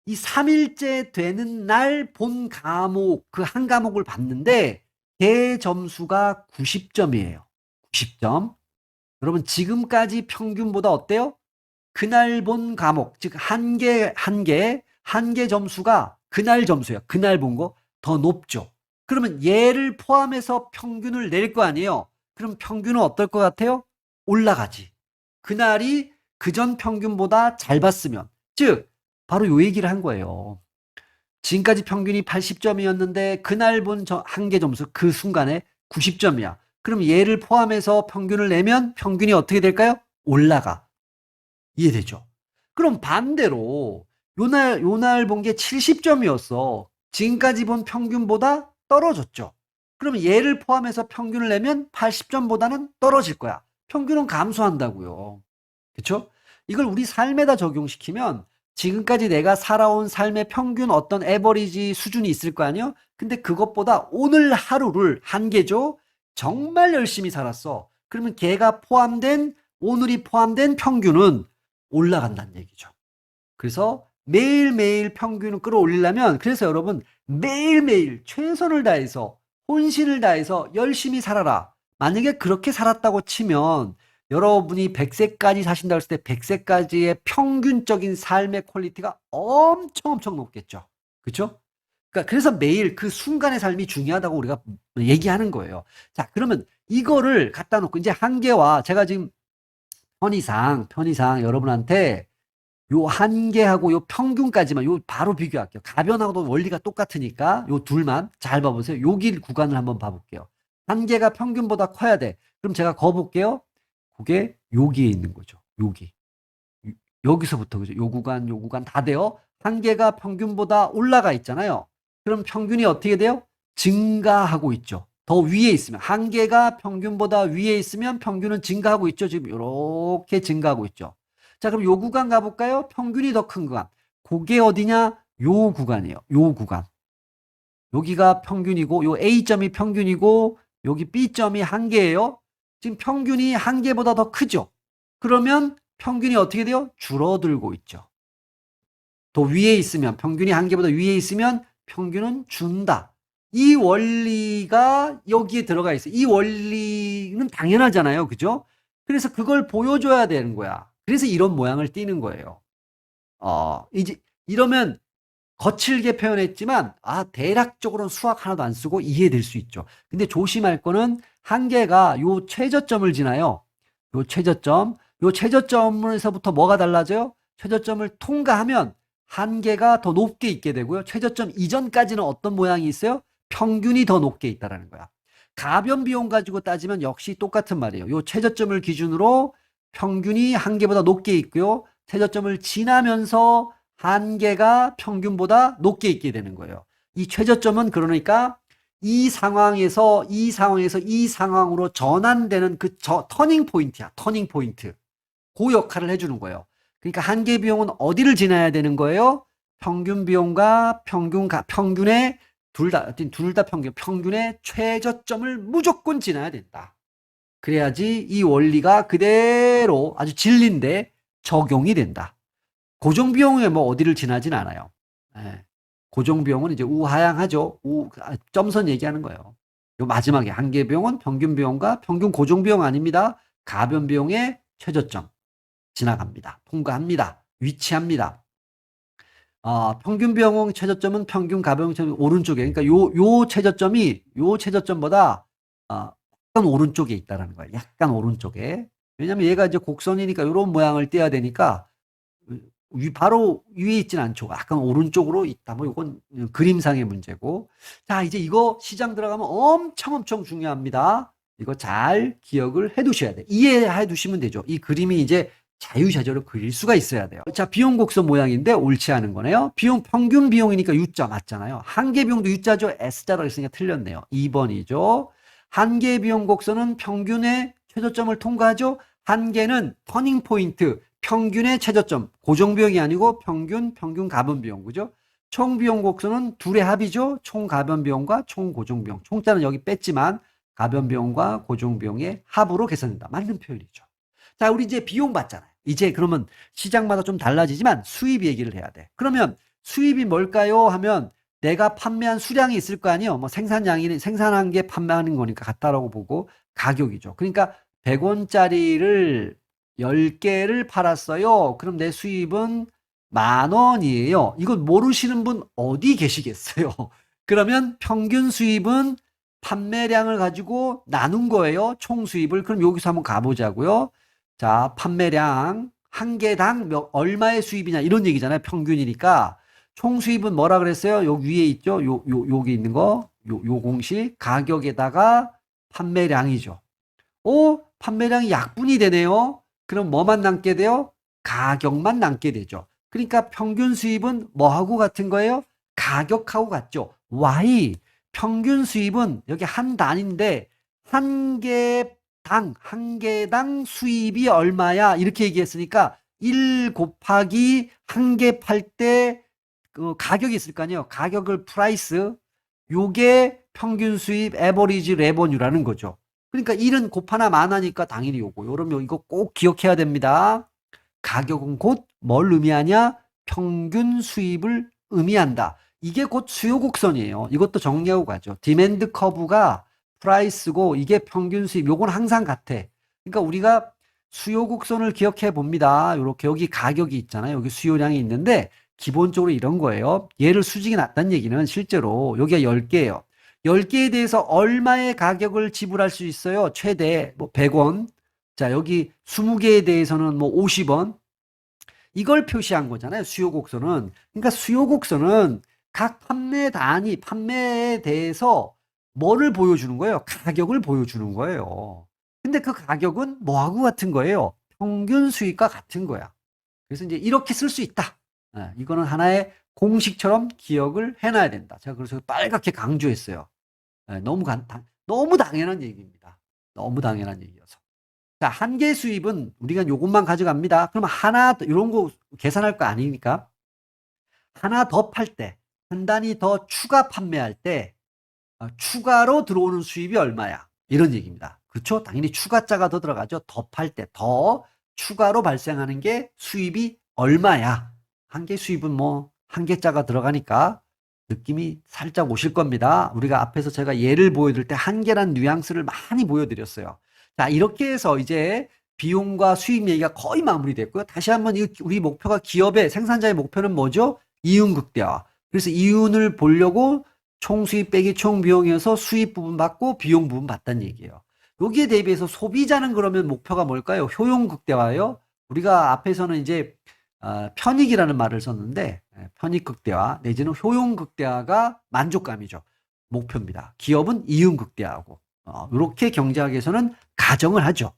이 3일째 되는 날 본 과목, 그 한 과목을 봤는데 걔 점수가 90점이에요. 90점. 여러분 지금까지 평균보다 어때요? 그날 본 과목, 즉 한 개 점수가 그날 점수예요. 그날 본 거 더 높죠. 그러면 얘를 포함해서 평균을 낼 거 아니에요. 그럼 평균은 어떨 것 같아요? 올라가지. 그날이 그전 평균보다 잘 봤으면, 즉 바로 요 얘기를 한 거예요. 지금까지 평균이 80점이었는데 그날 본 한계 점수 그 순간에 90점이야. 그럼 얘를 포함해서 평균을 내면 평균이 어떻게 될까요? 올라가. 이해되죠? 그럼 반대로 요날 본 게 70점이었어. 지금까지 본 평균보다 떨어졌죠. 그러면 얘를 포함해서 평균을 내면 80점보다는 떨어질 거야. 평균은 감소한다고요. 그쵸? 이걸 우리 삶에다 적용시키면 지금까지 내가 살아온 삶의 평균 어떤 에버리지 수준이 있을 거 아니에요? 근데 그것보다 오늘 하루를 한 개죠. 정말 열심히 살았어. 그러면 걔가 포함된 오늘이 포함된 평균은 올라간다는 얘기죠. 그래서 매일매일 평균을 끌어올리려면 그래서 여러분 매일매일 최선을 다해서 혼신을 다해서 열심히 살아라. 만약에 그렇게 살았다고 치면 여러분이 100세까지 사신다고 했을 때 100세까지의 평균적인 삶의 퀄리티가 엄청 높겠죠. 그렇죠? 그러니까 그래서 매일 그 순간의 삶이 중요하다고 우리가 얘기하는 거예요. 자, 그러면 이거를 갖다 놓고 이제 한계와 제가 지금 편의상 여러분한테 요 한계하고 요 평균까지만 요 바로 비교할게요. 가변하고도 원리가 똑같으니까 요 둘만 잘 봐보세요. 여기 구간을 한번 봐볼게요. 한계가 평균보다 커야 돼. 그럼 제가 거 볼게요. 그게 여기에 있는 거죠. 여기. 여기서부터 그죠? 요 구간 다 돼요. 한계가 평균보다 올라가 있잖아요. 그럼 평균이 어떻게 돼요? 증가하고 있죠. 더 위에 있으면 한계가 평균보다 위에 있으면 평균은 증가하고 있죠. 지금 이렇게 증가하고 있죠. 자, 그럼 요 구간 가볼까요? 평균이 더 큰 구간. 그게 어디냐? 요 구간이에요. 요 구간. 여기가 평균이고 요 A점이 평균이고 여기 B점이 한계예요. 지금 평균이 한계보다 더 크죠. 그러면 평균이 어떻게 돼요? 줄어들고 있죠. 더 위에 있으면 평균이 한계보다 위에 있으면 평균은 준다. 이 원리가 여기에 들어가 있어요. 이 원리는 당연하잖아요. 그죠? 그래서 그걸 보여줘야 되는 거야. 그래서 이런 모양을 띠는 거예요. 이제 이러면 거칠게 표현했지만 대략적으로는 수학 하나도 안 쓰고 이해될 수 있죠. 근데 조심할 거는 한계가 요 최저점을 지나요. 요 최저점에서부터 뭐가 달라져요? 최저점을 통과하면 한계가 더 높게 있게 되고요. 최저점 이전까지는 어떤 모양이 있어요? 평균이 더 높게 있다라는 거야. 가변 비용 가지고 따지면 역시 똑같은 말이에요. 요 최저점을 기준으로 평균이 한계보다 높게 있고요. 최저점을 지나면서 한계가 평균보다 높게 있게 되는 거예요. 이 최저점은 그러니까 이 상황에서 이 상황으로 전환되는 그 터닝 포인트야. 터닝 포인트. 그 역할을 해주는 거예요. 그러니까 한계 비용은 어디를 지나야 되는 거예요? 평균 비용과 평균의 둘 다 평균의 최저점을 무조건 지나야 된다. 그래야지 이 원리가 그대로 아주 진리인데 적용이 된다. 고정비용에 뭐 어디를 지나진 않아요. 예. 고정비용은 이제 우하향하죠. 점선 얘기하는 거예요. 요 마지막에 한계비용은 평균비용과 평균 고정비용 아닙니다. 가변비용의 최저점 지나갑니다. 통과합니다. 위치합니다. 평균비용 최저점은 평균 가변 최저점 오른쪽에 그러니까 요 최저점보다 약간 오른쪽에 있다라는 거예요. 약간 오른쪽에. 왜냐면 얘가 이제 곡선이니까 이런 모양을 떼야 되니까 바로 위에 있진 않죠. 약간 오른쪽으로 있다. 뭐 이건 그림상의 문제고. 자, 이제 이거 시장 들어가면 엄청 중요합니다. 이거 잘 기억을 해 두셔야 돼. 이해해 두시면 되죠. 이 그림이 이제 자유자재로 그릴 수가 있어야 돼요. 자, 비용 곡선 모양인데 옳지 않은 거네요. 평균 비용이니까 U자 맞잖아요. 한계 비용도 U자죠. S자라고 했으니까 틀렸네요. 2번이죠. 한계 비용 곡선은 평균의 최저점을 통과하죠. 한계는 터닝 포인트, 평균의 최저점, 고정 비용이 아니고 평균 가변 비용, 그죠? 총 비용 곡선은 둘의 합이죠. 총 가변 비용과 총 고정 비용. 총자는 여기 뺐지만 가변 비용과 고정 비용의 합으로 계산된다. 맞는 표현이죠. 자, 우리 이제 비용 받잖아요. 이제 그러면 시장마다 좀 달라지지만 수입 얘기를 해야 돼. 그러면 수입이 뭘까요? 하면 내가 판매한 수량이 있을 거 아니에요. 뭐 생산한 게 판매하는 거니까 같다라고 보고 가격이죠. 그러니까 100원짜리를 10개를 팔았어요. 그럼 내 수입은 10,000원이에요. 이건 모르시는 분 어디 계시겠어요? 그러면 평균 수입은 판매량을 가지고 나눈 거예요. 총 수입을. 그럼 여기서 한번 가보자고요. 자, 판매량 한 개당 얼마의 수입이냐 이런 얘기잖아요. 평균이니까. 총 수입은 뭐라 그랬어요? 여기 위에 있죠? 여기 있는 거. 요 공식 가격에다가 판매량이죠. 판매량이 약분이 되네요. 그럼 뭐만 남게 돼요? 가격만 남게 되죠. 그러니까 평균 수입은 뭐하고 같은 거예요? 가격하고 같죠. Y. 평균 수입은 여기 한 단인데 한 개당 수입이 얼마야? 이렇게 얘기했으니까 1 곱하기 한 개 팔 때 그 가격이 있을 거 아니에요. 가격을 프라이스 요게 평균 수입 에버리지 레버뉴라는 거죠. 그러니까 1은 곱하나 마나니까 당연히 요거. 여러분 이거 꼭 기억해야 됩니다. 가격은 곧 뭘 의미하냐? 평균 수입을 의미한다. 이게 곧 수요 곡선이에요. 이것도 정리하고 가죠. 디맨드 커브가 프라이스고 이게 평균 수입. 요건 항상 같아. 그러니까 우리가 수요 곡선을 기억해 봅니다. 이렇게 여기 가격이 있잖아요. 여기 수요량이 있는데 기본적으로 이런 거예요. 얘를 수직이 낮다는 얘기는 실제로 여기가 10개예요. 10개에 대해서 얼마의 가격을 지불할 수 있어요? 최대 뭐 100원. 자, 여기 20개에 대해서는 뭐 50원. 이걸 표시한 거잖아요. 수요 곡선은. 그러니까 수요 곡선은 각 판매에 대해서 뭐를 보여주는 거예요? 가격을 보여주는 거예요. 근데 그 가격은 뭐하고 같은 거예요? 평균 수익과 같은 거야. 그래서 이제 이렇게 쓸 수 있다. 이거는 하나의 공식처럼 기억을 해놔야 된다. 제가 그래서 빨갛게 강조했어요. 너무 당연한 얘기입니다. 너무 당연한 얘기여서. 자, 한 개 수입은 우리가 요것만 가져갑니다. 그러면 하나, 이런 거 계산할 거 아니니까. 하나 더 팔 때, 한 단위 더 추가 판매할 때, 추가로 들어오는 수입이 얼마야? 이런 얘기입니다. 그렇죠? 당연히 추가자가 더 들어가죠. 더 팔 때, 더 추가로 발생하는 게 수입이 얼마야? 한 개 수입은 뭐, 한 개자가 들어가니까 느낌이 살짝 오실 겁니다. 우리가 앞에서 제가 예를 보여드릴 때 한 개란 뉘앙스를 많이 보여드렸어요. 자, 이렇게 해서 이제 비용과 수입 얘기가 거의 마무리됐고요. 다시 한번 우리 목표가 기업의 생산자의 목표는 뭐죠? 이윤 극대화. 그래서 이윤을 보려고 총 수입 빼기 총 비용이어서 수입 부분 받고 비용 부분 받다는 얘기예요. 여기에 대비해서 소비자는 그러면 목표가 뭘까요? 효용 극대화예요. 우리가 앞에서는 이제 편익이라는 말을 썼는데 편익 극대화 내지는 효용 극대화가 만족감이죠. 목표입니다. 기업은 이윤 극대화하고 이렇게 경제학에서는 가정을 하죠.